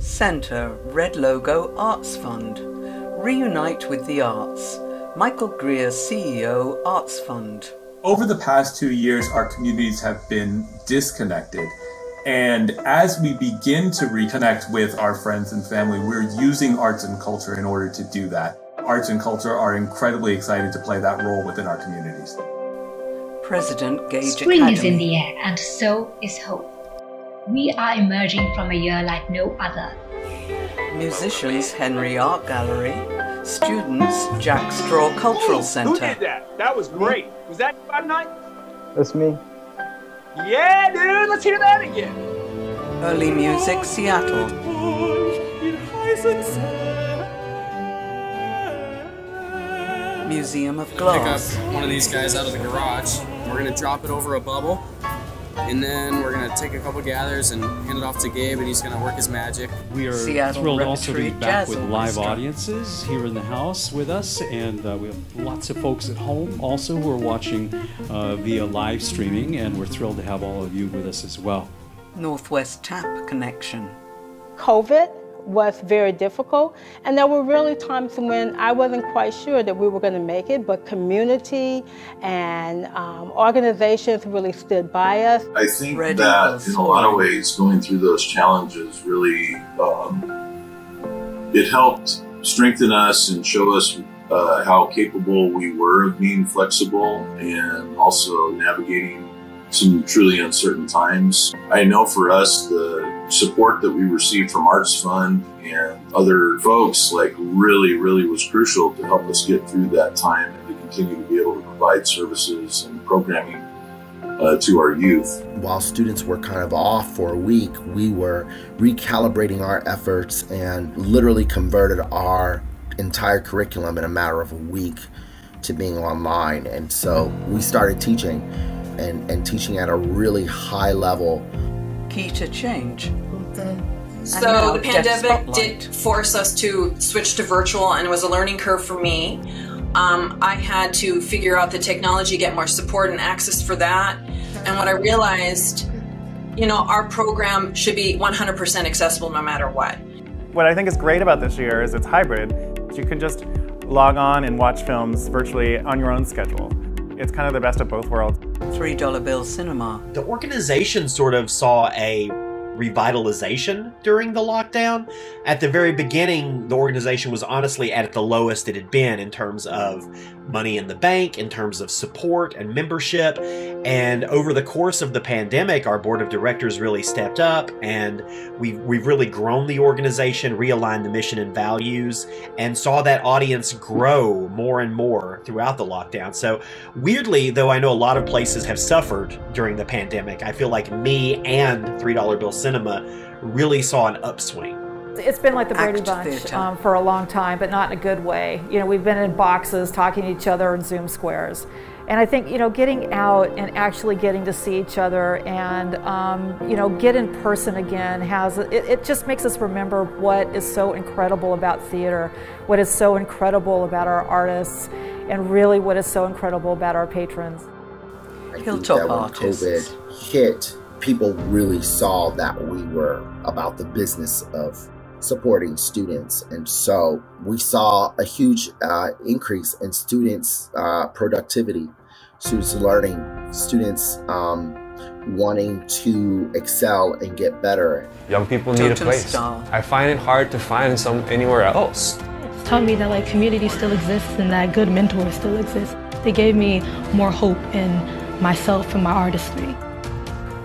Centre, red logo, ArtsFund. Reunite with the arts. Michael Greer, CEO, ArtsFund. Over the past 2 years, our communities have been disconnected. And as we begin to reconnect with our friends and family, we're using arts and culture in order to do that. Arts and culture are incredibly excited to play that role within our communities. President Gage Spring Academy. is in the air, and so is hope. We are emerging from a year like no other. Musicians, Henry Art Gallery. Students, Jack Straw Cultural Centre. Who did that? That was great. Was that you last night? That's me. Yeah, dude, let's hear that again. Early Music, Seattle. Museum of Glass. Pick up one of these guys out of the garage. We're gonna drop it over a bubble, and then we're gonna take a couple gathers and hand it off to Gabe, and he's gonna work his magic. We are Seattle thrilled also to be Repertory back Jazz with live Orchestra. audiences here in the house with us, and we have lots of folks at home also who are watching via live streaming, and we're thrilled to have all of you with us as well. Northwest Tap Connection. COVID was very difficult, and there were really times when I wasn't quite sure that we were going to make it, but community and organizations really stood by us. I think that in a lot of ways going through those challenges really, it helped strengthen us and show us how capable we were of being flexible and also navigating some truly uncertain times. I know for us, the support that we received from ArtsFund and other folks really was crucial to help us get through that time and to continue to be able to provide services and programming to our youth. While students were kind of off for a week, we were recalibrating our efforts and literally converted our entire curriculum in a matter of a week to being online. And so we started teaching and teaching at a really high level. Key to change. So the pandemic did force us to switch to virtual, and it was a learning curve for me. I had to figure out the technology, get more support and access for that. And what I realized, our program should be 100% accessible no matter what. What I think is great about this year is it's hybrid. You can just log on and watch films virtually on your own schedule. It's kind of the best of both worlds. $3 Bill Cinema. The organization sort of saw a revitalization during the lockdown. At the very beginning, the organization was honestly at the lowest it had been in terms of money in the bank, in terms of support and membership. And over the course of the pandemic, our board of directors really stepped up, and we've really grown the organization, realigned the mission and values, and saw that audience grow more and more throughout the lockdown. So weirdly, though I know a lot of places have suffered during the pandemic, I feel like me and $3 Bill Cinema really saw an upswing. It's been like the Brady Bunch for a long time, but not in a good way. We've been in boxes talking to each other in Zoom squares. And I think, getting out and actually getting to see each other and, get in person again it just makes us remember what is so incredible about theater, what is so incredible about our artists, and really what is so incredible about our patrons. Hilltop artists. When COVID hit, people really saw that we were about the business of supporting students, and so we saw a huge increase in students' productivity, students learning, students wanting to excel and get better. Young people need a place. I find it hard to find anywhere else. It's taught me that community still exists and that good mentors still exist. They gave me more hope in myself and my artistry.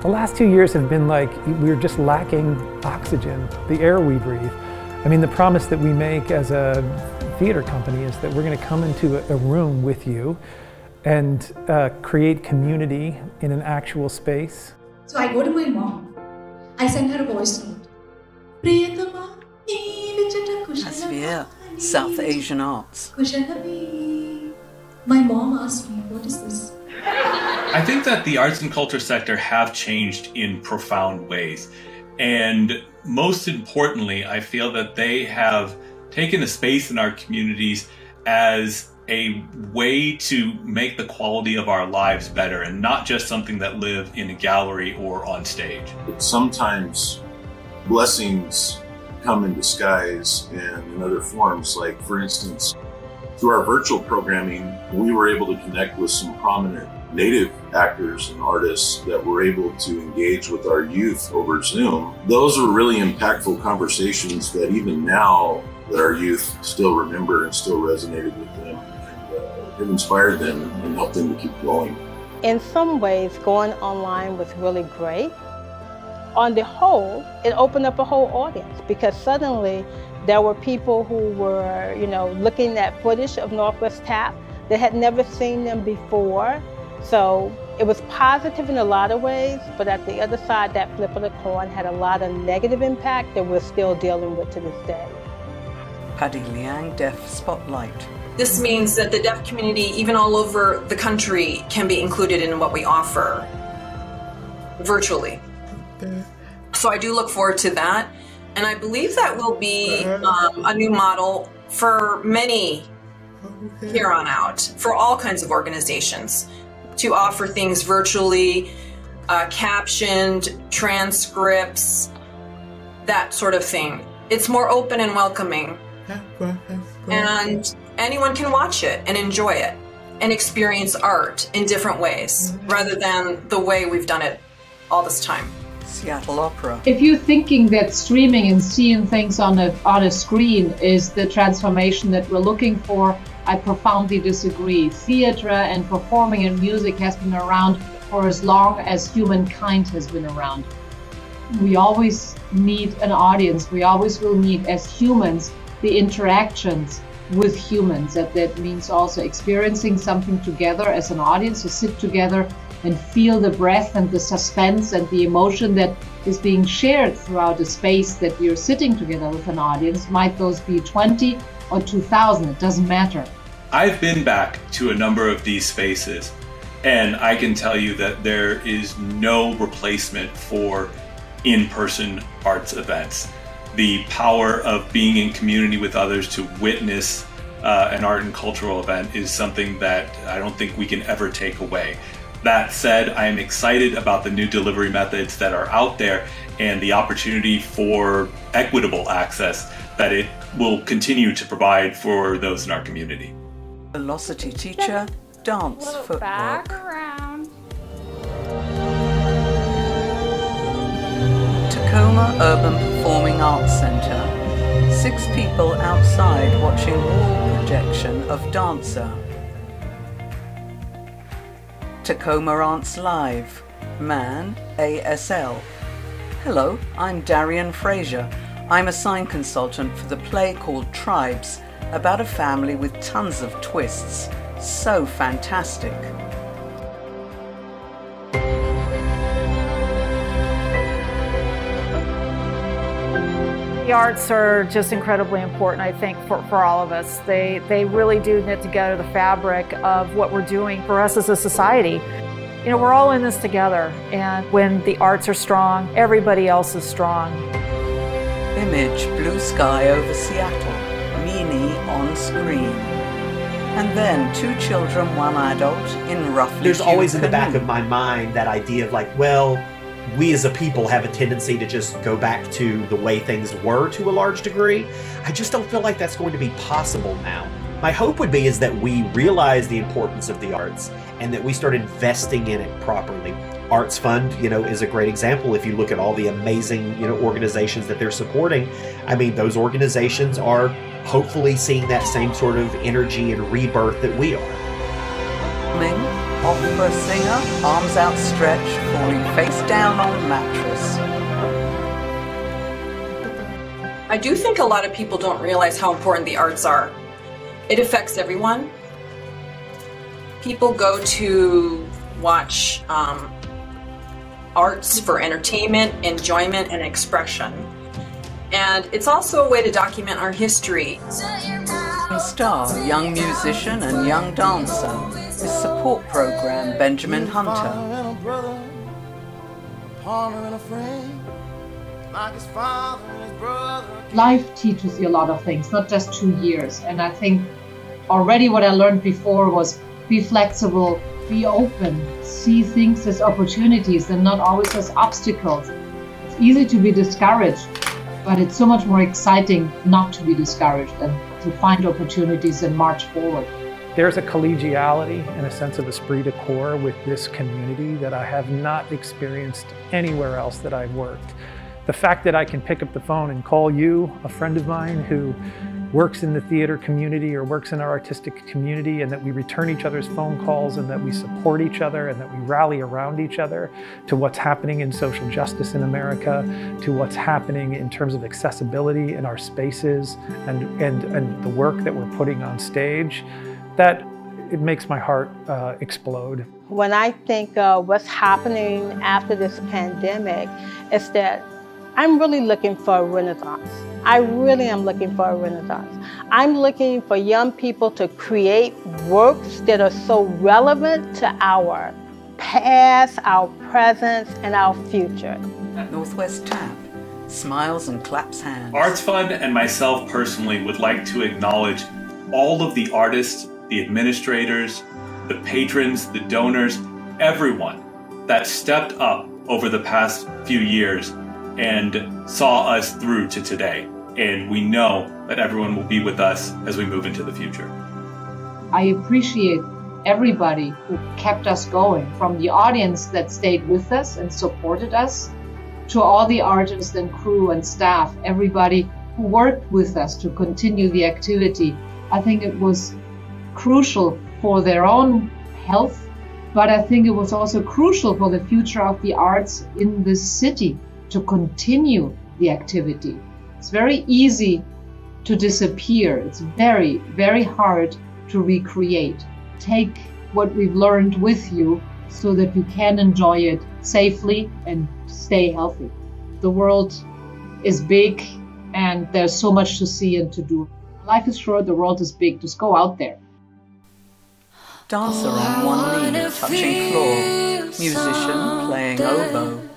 The last 2 years have been like we were just lacking oxygen, the air we breathe. I mean, the promise that we make as a theater company is that we're going to come into a room with you and create community in an actual space. So I go to my mom. I send her a voice note. Asvia, South Asian Arts. My mom asked me, what is this? I think that the arts and culture sector have changed in profound ways. And most importantly, I feel that they have taken a space in our communities as a way to make the quality of our lives better and not just something that live in a gallery or on stage. Sometimes blessings come in disguise and in other forms. Like, for instance, through our virtual programming, we were able to connect with some prominent Native actors and artists that were able to engage with our youth over Zoom. Those were really impactful conversations that even now that our youth still remember and still resonated with them, and it inspired them and helped them to keep going. In some ways, going online was really great. On the whole, it opened up a whole audience because suddenly there were people who were, looking at footage of Northwest Tap that had never seen them before. So it was positive in a lot of ways, but at the other side, that flip of the coin had a lot of negative impact that we're still dealing with to this day. Paddy Liang, Deaf Spotlight. This means that the deaf community, even all over the country, can be included in what we offer virtually. So I do look forward to that. And I believe that will be a new model for many here on out, for all kinds of organizations, to offer things virtually, captioned, transcripts, that sort of thing. It's more open and welcoming. And anyone can watch it and enjoy it and experience art in different ways, rather than the way we've done it all this time. Seattle Opera. If you're thinking that streaming and seeing things on a screen is the transformation that we're looking for, I profoundly disagree. Theater and performing and music has been around for as long as humankind has been around. We always need an audience. We always will need, as humans, the interactions with humans. That means also experiencing something together as an audience, to sit together and feel the breath and the suspense and the emotion that is being shared throughout the space that you're sitting together with an audience. Might those be 20 or 2,000, it doesn't matter. I've been back to a number of these spaces, and I can tell you that there is no replacement for in-person arts events. The power of being in community with others to witness an art and cultural event is something that I don't think we can ever take away. That said, I am excited about the new delivery methods that are out there and the opportunity for equitable access that it will continue to provide for those in our community. Velocity Teacher, Dance Footwork. Back around. Tacoma Urban Performing Arts Center. 6 people outside watching wall projection of Dancer. Tacoma Arts Live, Man, ASL. Hello, I'm Darian Fraser. I'm a sign consultant for the play called Tribes, about a family with tons of twists. So fantastic. The arts are just incredibly important, I think, for all of us. They really do knit together the fabric of what we're doing for us as a society. We're all in this together, and when the arts are strong, everybody else is strong. Image, blue sky over Seattle, Meanie on screen. And then 2 children, 1 adult in roughly. There's always in the back of my mind that idea of like, well, we as a people have a tendency to just go back to the way things were to a large degree. I just don't feel like that's going to be possible now. My hope would be is that we realize the importance of the arts and that we start investing in it properly. ArtsFund, is a great example. If you look at all the amazing, organizations that they're supporting, I mean, those organizations are hopefully seeing that same sort of energy and rebirth that we are. Opera singer, arms outstretched, falling face down on mattress. I do think a lot of people don't realize how important the arts are. It affects everyone. People go to watch arts for entertainment, enjoyment, and expression. And it's also a way to document our history. Star, young musician and young dancer. His support program, Benjamin Hunter. Life teaches you a lot of things, not just 2 years. And I think already what I learned before was be flexible, be open, see things as opportunities and not always as obstacles. It's easy to be discouraged, but it's so much more exciting not to be discouraged and to find opportunities and march forward. There's a collegiality and a sense of esprit de corps with this community that I have not experienced anywhere else that I've worked. The fact that I can pick up the phone and call you, a friend of mine who works in the theater community or works in our artistic community, and that we return each other's phone calls and that we support each other and that we rally around each other to what's happening in social justice in America, to what's happening in terms of accessibility in our spaces and the work that we're putting on stage, that it makes my heart explode. When I think of what's happening after this pandemic, it's that I'm really looking for a renaissance. I really am looking for a renaissance. I'm looking for young people to create works that are so relevant to our past, our present, and our future. Northwest Tap smiles and claps hands. ArtsFund and myself personally would like to acknowledge all of the artists, the administrators, the patrons, the donors, everyone that stepped up over the past few years and saw us through to today. And we know that everyone will be with us as we move into the future. I appreciate everybody who kept us going, from the audience that stayed with us and supported us, to all the artists and crew and staff, everybody who worked with us to continue the activity. I think it was crucial for their own health, but I think it was also crucial for the future of the arts in this city to continue the activity. It's very easy to disappear. It's very, very hard to recreate. Take what we've learned with you so that you can enjoy it safely and stay healthy. The world is big and there's so much to see and to do. Life is short, the world is big. Just go out there. Dancer on one knee, touching floor. Musician playing oboe.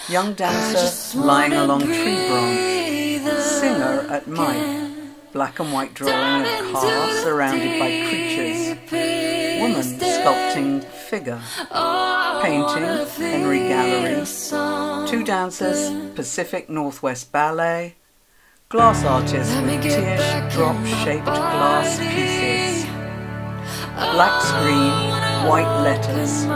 Young dancer lying along tree branch. Singer at mic. Black and white drawing of car surrounded by creatures. Woman sculpting figure. Painting, Henry Gallery. Two dancers, Pacific Northwest Ballet. Glass artist with tear drop-shaped glass pieces. Black screen, white letters.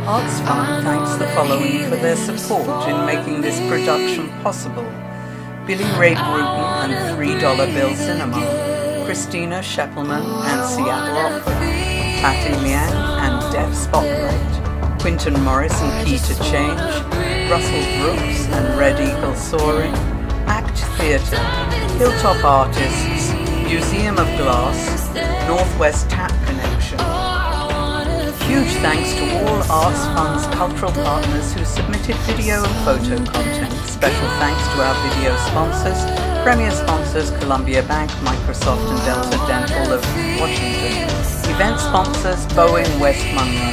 ArtsFund thanks the following for their support in making this production possible. Billy Ray Bruton and $3 Bill Cinema, Christina Scheppelman and Seattle Opera, Patty Liang and Deaf Spotlight, Quinton Morris and Key to Change, Russell Brooks and Red Eagle Soaring, Act Theatre, Hilltop Artists, Museum of Glass, Northwest Tap Connection. Huge thanks to all ArtsFund's cultural partners who submitted video and photo content. Special thanks to our video sponsors, premier sponsors Columbia Bank, Microsoft and Delta Dental of Washington, event sponsors Boeing West Monroe.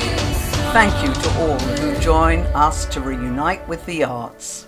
Thank you to all who join us to reunite with the arts.